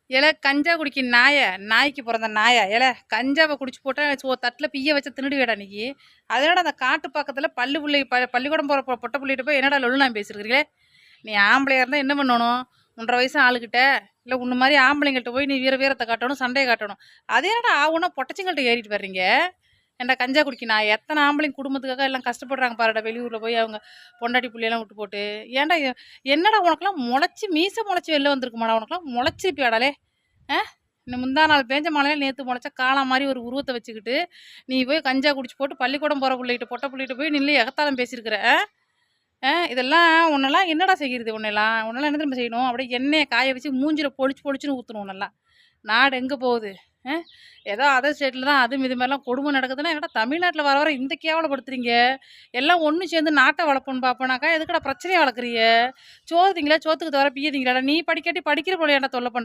ஏல கஞ்சா குடிக்க நாய நாய்க்கு பிறந்த நாயா ஏல கஞ்சாவை குடிச்சு போட்டா தட்டில் பிய்ய வச்சு தின்னுடுவேடா இன்னைக்கு. அதனால அந்த காட்டு பக்கத்தில் பள்ளிக்கூடம் போகிற பொட்டை பிள்ளைகிட்ட போய் என்னடா லொல்லு நான் பேசியிருக்கிறீங்களே. நீ ஆம்பளையா இருந்தால் என்ன பண்ணணும்? 1.5 வயசு ஆளுகிட்ட இல்லை உன்ன மாதிரி ஆம்பளைங்கள்ட்ட போய் நீ வீரத்தை காட்டணும், சண்டையை காட்டணும். அதே என்னடா ஆகுனா பொட்டச்சிங்கள்ட்ட ஏறிட்டு வர்றீங்க. ஏன்டா கஞ்சா குடிக்க நான் எத்தனை ஆம்பளைங்க குடும்பத்துக்காக எல்லாம் கஷ்டப்படுறாங்க பாருடா, வெளியூரில் போய் அவங்க பொண்டாட்டி புள்ளையெல்லாம் விட்டு போட்டு. ஏன்டா என்னடா உனக்கெல்லாம் முளைச்சி மீசை முளைச்சி வெளில வந்திருக்குமாடா? உனக்கெல்லாம் முளைச்சிருப்பியாடாலே. இந்த முந்தா நாள் பேஞ்ச மழையில நேற்று முளைச்ச காளா மாதிரி ஒரு உருவத்தை வச்சுக்கிட்டு நீ போய் கஞ்சா குடிச்சு போட்டு பள்ளிக்கூடம் போகிற பிள்ளைகிட்ட பொட்டை பிள்ளைகிட்ட போய் நின்று எகத்தாலும் பேசியிருக்கிற. இதெல்லாம் உன்னெல்லாம் என்னடா செய்கிறது? உன்னெல்லாம் என்ன திரும்ப செய்யணும்? அப்படியே எண்ணெயை காய வச்சு மூஞ்சில் பொழிச்சுன்னு ஊற்றணும் உன்னெல்லாம். நாடு எங்கே போகுது? ஏதோ அதர் ஸ்டேட்டில் தான் அதுவும் இது மாதிரிலாம் கொடுமை நடக்குதுன்னா என்னடா தமிழ்நாட்டில் வர இந்த கேவலப்படுத்துறீங்க. எல்லாம் ஒன்று சேர்ந்து நாட்டை வளர்ப்போன்னு பார்ப்போனாக்கா எதுக்கடா பிரச்சனையை வளர்க்குறீங்க? சோறுதிங்களா? சோத்துக்கு தவிர பிய்யதிங்களாடா? நீ படிக்காட்டி படிக்கிற பிள்ளையாண்டா தொல்லை பண்ண